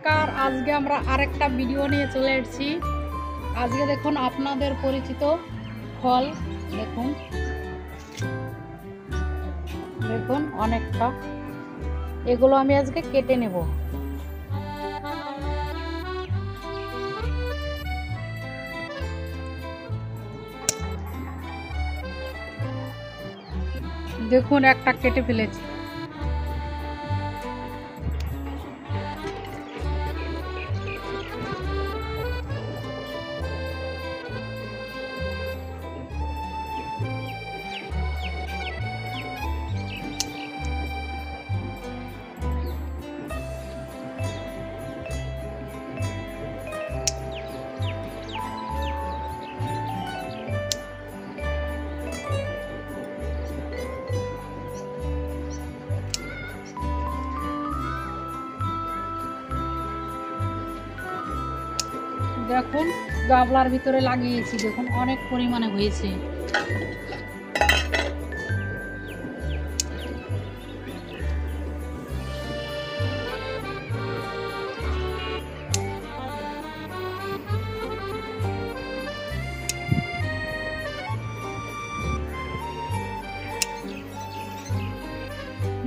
নমস্কার, আজকে আমরা আরেকটা ভিডিও নিয়ে চলে এসেছি। আজকে দেখুন আপনাদের পরিচিত ফল, দেখুন দেখুন অনেকটা, এগুলো আমি আজকে কেটে নেব। দেখুন একটা কেটে ফেলেছি। দেখুন গামলার ভিতরে লাগিয়েছি, দেখুন অনেক পরিমাণে হয়েছে।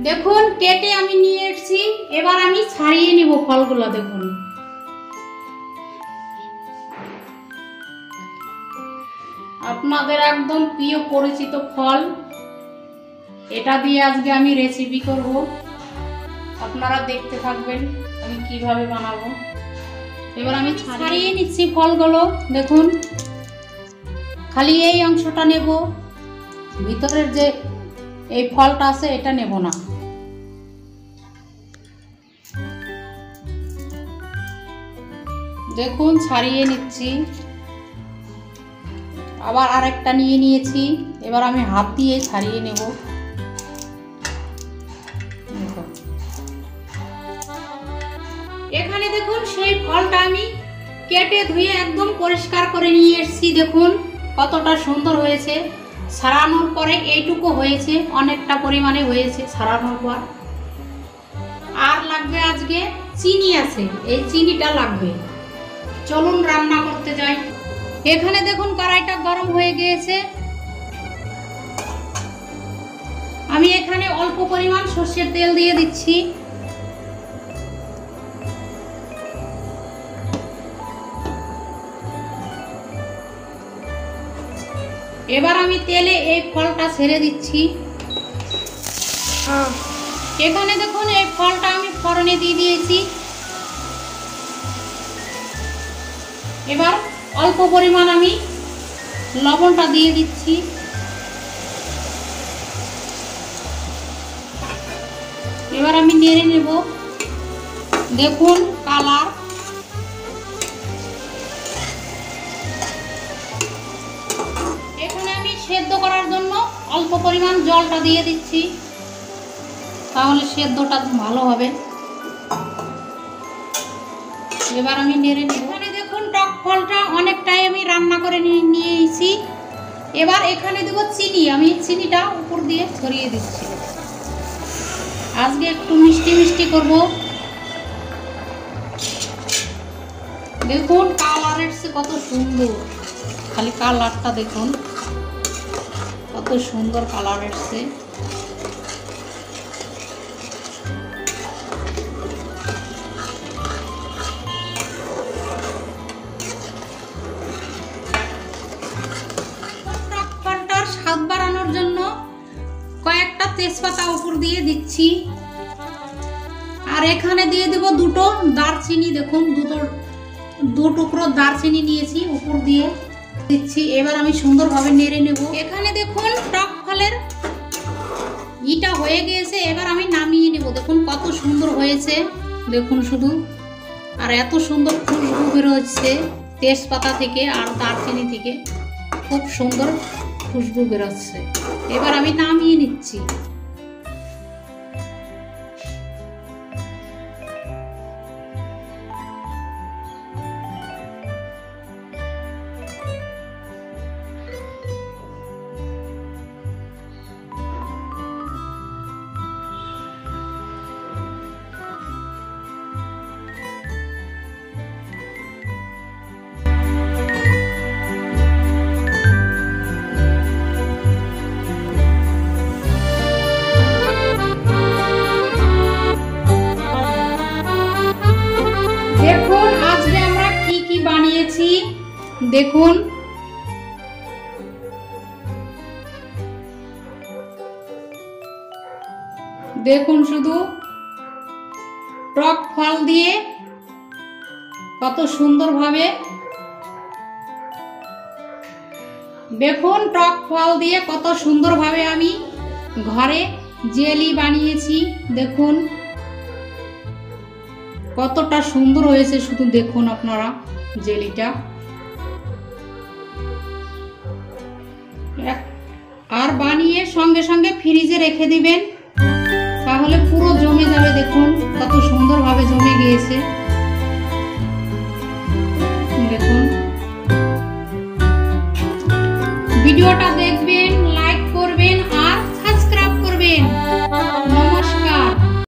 দেখুন কেটে আমি নিয়ে এসেছি, এবার আমি ছাড়িয়ে নিব ফলগুলো। দেখুন আপনাদের একদম প্রিয় পরিচিত ফল, এটা দিয়ে আজকে আমি রেসিপি করব। আপনারা দেখতে থাকবেন আমি কিভাবে বানাবো। এবার আমি ছাড়িয়ে নিচ্ছি ফলগুলো। দেখুন খালি এই অংশটা নেব, ভিতরের যে এই ফলটা আছে এটা নেব না। দেখুন ছাড়িয়ে নিচ্ছি, আবার আরেকটা নিয়ে নিয়েছি। এবার আমি হাত দিয়ে ছাড়িয়ে নেব। এখানে দেখুন সেই ফলটা আমি কেটে ধুয়ে একদম পরিষ্কার করে নিয়ে এসেছি। দেখুন কতটা সুন্দর হয়েছে। ছাড়ানোর পরে এইটুকু হয়েছে, অনেকটা পরিমাণে হয়েছে ছাড়ানোর পর। আর লাগবে আজকে চিনি আছে, এই চিনিটা লাগবে। চলুন রান্না করতে যাই। এখানে দেখুন কড়াইটা গরম হয়ে গিয়েছে। আমি এখানে অল্প পরিমাণ সরষের তেল দিয়ে দিচ্ছি। এবার আমি তেলে এই ফলটা ছেড়ে দিচ্ছি। এখানে দেখুন এই ফলটা আমি ফোড়নে দিয়ে দিয়েছি। এবার অল্প পরিমাণ আমি লবণটা দিয়ে দিচ্ছি। এবার আমি নেড়ে নেব। দেখুন কালার, এখানে আমি সেদ্ধ করার জন্য অল্প পরিমাণ জলটা দিয়ে দিচ্ছি, তাহলে সেদ্ধটা ভালো হবে। এবার আমি নেড়ে নেব। এখানে দেখুন টক ফলটা অনেকটাই আমি রান্না করে নিয়েছি। এবার এখানে দেব চিনি, আমি চিনিটা উপর দিয়ে ছড়িয়ে দিচ্ছি। আজকে একটু মিষ্টি মিষ্টি করব। দেখুন কালার এসছে কত সুন্দর, খালি কালারটা দেখুন কত সুন্দর কালার এসছে। স্বাদ বাড়ানোর জন্য কয়েকটা তেজপাতা উপর দিয়ে দিচ্ছি। আর এখানে দিয়ে দেব দুটো দারচিনি। দেখুন দু টুকরো দারচিনি নিয়েছি, উপর দিয়ে দিচ্ছি। এবার আমি সুন্দরভাবে নেড়ে নেব। এখানে দেখুন টক ফলের ইটা হয়ে গিয়েছে, এবার আমি নামিয়ে নেব। দেখুন কত সুন্দর হয়েছে, দেখুন শুধু। আর এত সুন্দর খুশবু বেরোচ্ছে তেজপাতা থেকে আর দারচিনি থেকে, খুব সুন্দর খুশবু বেরোচ্ছে। এবার আমি নামিয়ে নিচ্ছি। দেখুন দেখুন শুধু টক ফল দিয়ে কত সুন্দরভাবে, দেখুন টক ফল দিয়ে কত সুন্দরভাবে আমি ঘরে জেলি বানিয়েছি। দেখুন কতটা সুন্দর হয়েছে, শুধু দেখুন আপনারা জেলিটা। আর বানিয়ে সঙ্গে সঙ্গে ফ্রিজে রেখে দিবেন, তাহলে পুরো জমে যাবে। দেখুন কত সুন্দরভাবে জমে গিয়েছে। দেখুন ভিডিওটা